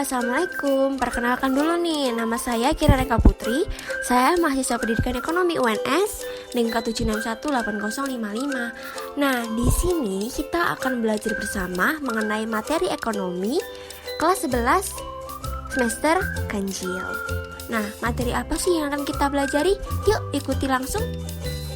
Assalamualaikum. Perkenalkan dulu nih, nama saya Kira Reka Putri. Saya mahasiswa Pendidikan Ekonomi UNS tingkat 7618055. Nah, di sini kita akan belajar bersama mengenai materi ekonomi kelas 11 semester ganjil. Nah, materi apa sih yang akan kita pelajari? Yuk, ikuti langsung.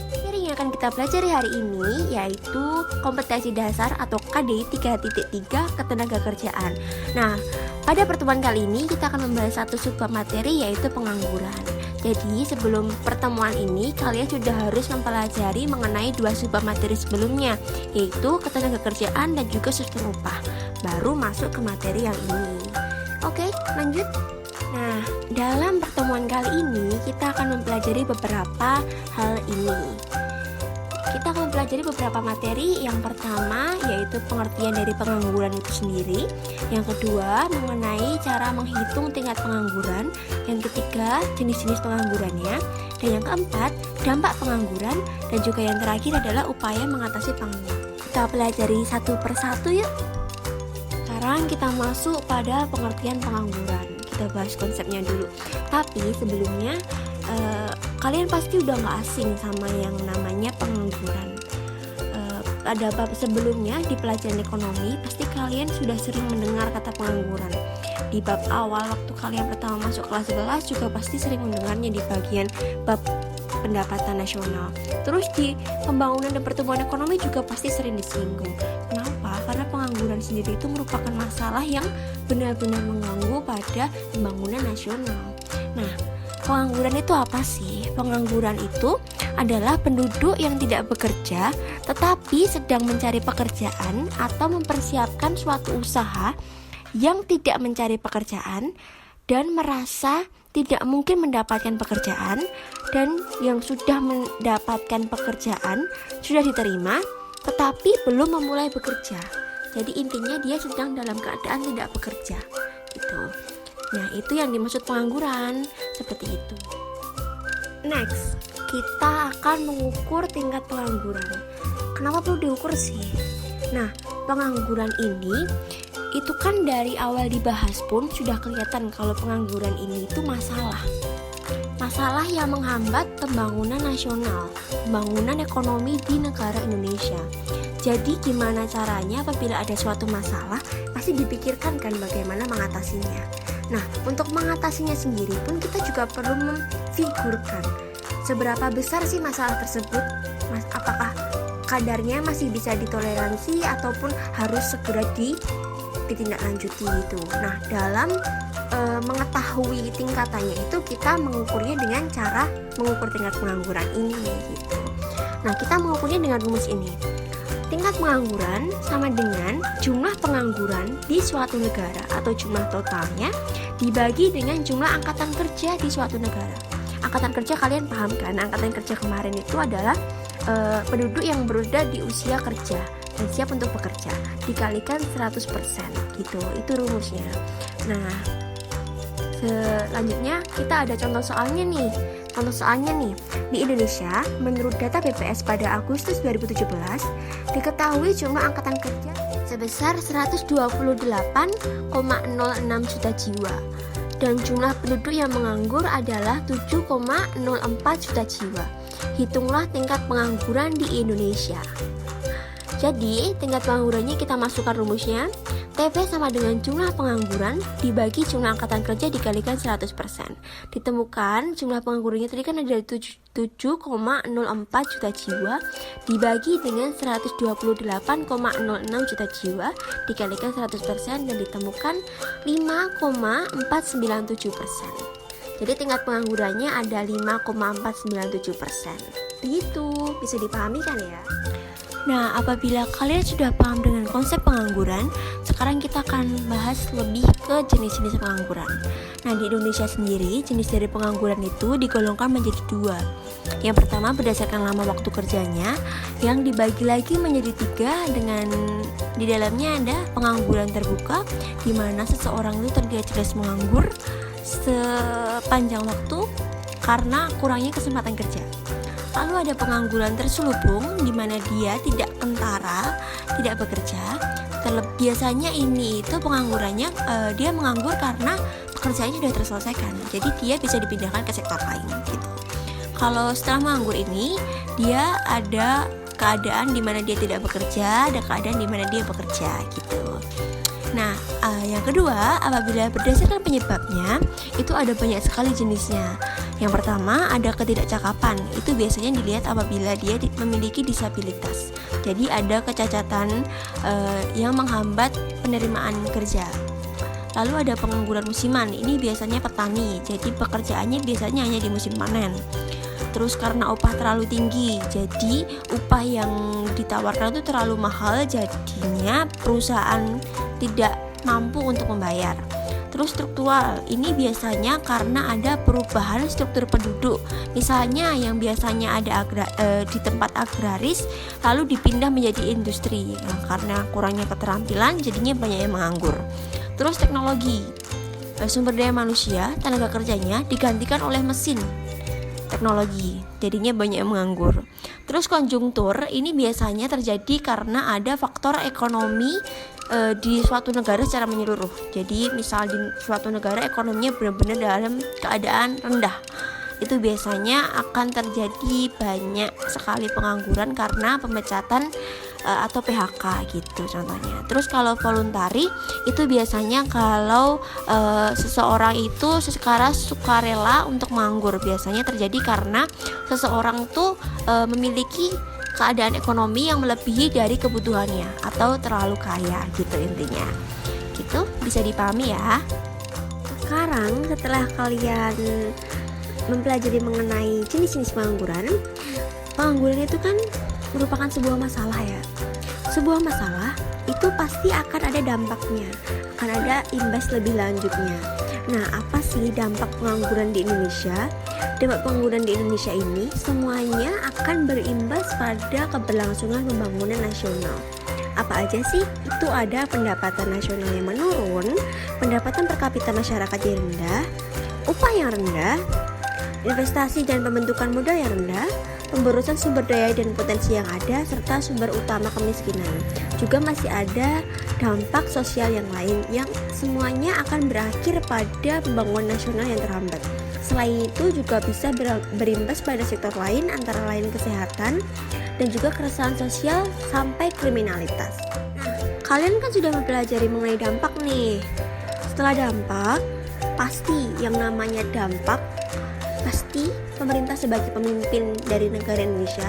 Materi yang akan kita pelajari hari ini yaitu kompetensi dasar atau KD 3.3 ketenagakerjaan. Nah, pada pertemuan kali ini kita akan membahas satu subbab materi yaitu pengangguran. Jadi sebelum pertemuan ini kalian sudah harus mempelajari mengenai dua subbab materi sebelumnya, yaitu ketenagakerjaan dan juga sistem upah. Baru masuk ke materi yang ini. Oke, lanjut. Nah, dalam pertemuan kali ini kita akan mempelajari beberapa hal ini. Kita akan mempelajari beberapa materi. Yang pertama yaitu pengertian dari pengangguran itu sendiri. Yang kedua mengenai cara menghitung tingkat pengangguran. Yang ketiga jenis-jenis penganggurannya. Dan yang keempat dampak pengangguran. Dan juga yang terakhir adalah upaya mengatasi pengangguran. Kita pelajari satu persatu yuk. Sekarang kita masuk pada pengertian pengangguran. Kita bahas konsepnya dulu. Tapi sebelumnya kalian pasti udah gak asing sama yang namanya pengangguran. Pada bab sebelumnya di pelajaran ekonomi pasti kalian sudah sering mendengar kata pengangguran. Di bab awal waktu kalian pertama masuk kelas 11 juga pasti sering mendengarnya di bagian bab pendapatan nasional. Terus di pembangunan dan pertumbuhan ekonomi juga pasti sering disinggung. Kenapa? Karena pengangguran sendiri itu merupakan masalah yang benar-benar mengganggu pada pembangunan nasional. Nah, pengangguran itu apa sih? Pengangguran itu adalah penduduk yang tidak bekerja tetapi sedang mencari pekerjaan atau mempersiapkan suatu usaha yang tidak mencari pekerjaan dan merasa tidak mungkin mendapatkan pekerjaan, dan yang sudah mendapatkan pekerjaan sudah diterima tetapi belum memulai bekerja. Jadi intinya dia sedang dalam keadaan tidak bekerja gitu. Nah, itu yang dimaksud pengangguran, seperti itu. Next, kita akan mengukur tingkat pengangguran. Kenapa perlu diukur sih? Nah, pengangguran ini itu kan dari awal dibahas pun sudah kelihatan kalau pengangguran ini itu masalah yang menghambat pembangunan nasional, pembangunan ekonomi di negara Indonesia. Jadi gimana caranya apabila ada suatu masalah, pasti dipikirkan kan bagaimana mengatasinya. Nah, untuk mengatasinya sendiri pun kita juga perlu memfigurkan seberapa besar sih masalah tersebut. Apakah kadarnya masih bisa ditoleransi ataupun harus segera ditindaklanjuti gitu. Nah, dalam mengetahui tingkatannya itu kita mengukurnya dengan cara mengukur tingkat pengangguran ini gitu. Nah, kita mengukurnya dengan rumus ini. Tingkat pengangguran sama dengan jumlah pengangguran di suatu negara atau jumlah totalnya dibagi dengan jumlah angkatan kerja di suatu negara. Angkatan kerja kalian paham kan? Angkatan kerja kemarin itu adalah penduduk yang berada di usia kerja dan siap untuk bekerja dikalikan 100% gitu. Itu rumusnya. Nah, selanjutnya kita ada contoh soalnya nih. Contoh soalnya nih, di Indonesia menurut data BPS pada Agustus 2017 diketahui jumlah angkatan kerja sebesar 128,06 juta jiwa dan jumlah penduduk yang menganggur adalah 7,04 juta jiwa. Hitunglah tingkat pengangguran di Indonesia. Jadi tingkat penganggurannya kita masukkan rumusnya. TP sama dengan jumlah pengangguran dibagi jumlah angkatan kerja dikalikan 100%. Ditemukan jumlah penganggurannya tadi kan ada 7,04 juta jiwa dibagi dengan 128,06 juta jiwa dikalikan 100% dan ditemukan 5,497%. Jadi tingkat penganggurannya ada 5,497%. Begitu, bisa dipahami kan ya? Nah, apabila kalian sudah paham dengan konsep pengangguran, sekarang kita akan bahas lebih ke jenis-jenis pengangguran. Nah, di Indonesia sendiri, jenis dari pengangguran itu digolongkan menjadi dua. Yang pertama berdasarkan lama waktu kerjanya, yang dibagi lagi menjadi tiga dengan di dalamnya ada pengangguran terbuka, di mana seseorang itu terbiasa menganggur sepanjang waktu karena kurangnya kesempatan kerja. Lalu ada pengangguran terselubung di mana dia tidak kentara, tidak bekerja, biasanya ini itu penganggurannya dia menganggur karena pekerjaannya sudah terselesaikan, jadi dia bisa dipindahkan ke sektor lain gitu. Kalau setelah menganggur ini, dia ada keadaan di mana dia tidak bekerja, ada keadaan di mana dia bekerja gitu. Nah, yang kedua, apabila berdasarkan penyebabnya, itu ada banyak sekali jenisnya. Yang pertama, ada ketidakcakapan. Itu biasanya dilihat apabila dia memiliki disabilitas. Jadi ada kecacatan yang menghambat penerimaan kerja. Lalu ada pengangguran musiman. Ini biasanya petani. Jadi pekerjaannya biasanya hanya di musim panen. Terus karena upah terlalu tinggi, jadi upah yang ditawarkan itu terlalu mahal, jadinya perusahaan tidak mampu untuk membayar. Terus struktural, ini biasanya karena ada perubahan struktur penduduk. Misalnya yang biasanya ada di tempat agraris, lalu dipindah menjadi industri. Nah, karena kurangnya keterampilan, jadinya banyak yang menganggur. Terus teknologi, sumber daya manusia, tenaga kerjanya digantikan oleh mesin teknologi, jadinya banyak yang menganggur. Terus konjungtur, ini biasanya terjadi karena ada faktor ekonomi di suatu negara secara menyeluruh. Jadi misal di suatu negara ekonominya benar-benar dalam keadaan rendah, itu biasanya akan terjadi banyak sekali pengangguran karena pemecatan atau PHK gitu contohnya. Terus kalau voluntari itu biasanya kalau seseorang itu secara sukarela untuk menganggur, biasanya terjadi karena seseorang tuh memiliki keadaan ekonomi yang melebihi dari kebutuhannya atau terlalu kaya gitu intinya. Gitu bisa dipahami ya. Sekarang setelah kalian mempelajari mengenai jenis-jenis pengangguran itu kan merupakan sebuah masalah ya. Sebuah masalah itu pasti akan ada dampaknya, akan ada imbas lebih lanjutnya. Nah, apa sih dampak pengangguran di Indonesia? Dampak pengangguran di Indonesia ini semuanya akan berimbas pada keberlangsungan pembangunan nasional. Apa aja sih? Itu ada pendapatan nasional yang menurun, pendapatan per kapita masyarakat yang rendah, upah yang rendah, investasi dan pembentukan modal yang rendah, pemborosan sumber daya dan potensi yang ada, serta sumber utama kemiskinan. Juga masih ada dampak sosial yang lain yang semuanya akan berakhir pada pembangunan nasional yang terhambat. Selain itu juga bisa berimbas pada sektor lain, antara lain kesehatan dan juga keresahan sosial sampai kriminalitas. Nah, kalian kan sudah mempelajari mengenai dampak nih. Setelah dampak, pasti yang namanya dampak, pasti pemerintah sebagai pemimpin dari negara Indonesia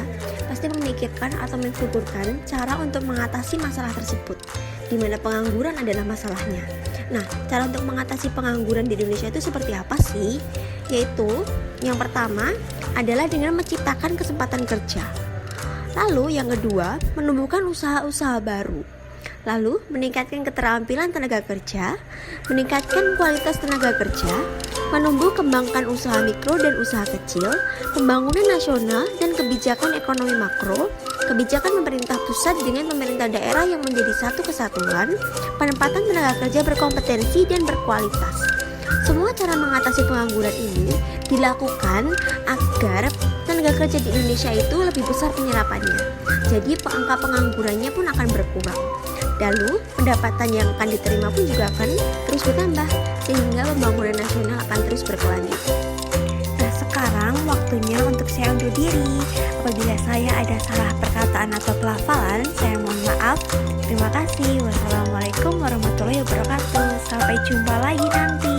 pasti memikirkan atau memfigurkan cara untuk mengatasi masalah tersebut, di mana pengangguran adalah masalahnya. Nah, cara untuk mengatasi pengangguran di Indonesia itu seperti apa sih? Yaitu, yang pertama adalah dengan menciptakan kesempatan kerja. Lalu yang kedua, menumbuhkan usaha-usaha baru. Lalu meningkatkan keterampilan tenaga kerja, meningkatkan kualitas tenaga kerja, menumbuh kembangkan usaha mikro dan usaha kecil, pembangunan nasional dan kebijakan ekonomi makro, kebijakan pemerintah pusat dengan pemerintah daerah yang menjadi satu kesatuan, penempatan tenaga kerja berkompetensi dan berkualitas. Semua cara mengatasi pengangguran ini dilakukan agar tenaga kerja di Indonesia itu lebih besar penyerapannya. Jadi angka penganggurannya pun akan berkurang. Lalu pendapatan yang akan diterima pun juga akan terus bertambah, sehingga pembangunan nasional akan terus berkelanjut. Nah, sekarang waktunya untuk saya undur diri. Apabila saya ada salah perkataan atau pelafalan, saya mohon maaf. Terima kasih. Wassalamualaikum warahmatullahi wabarakatuh. Sampai jumpa lagi nanti.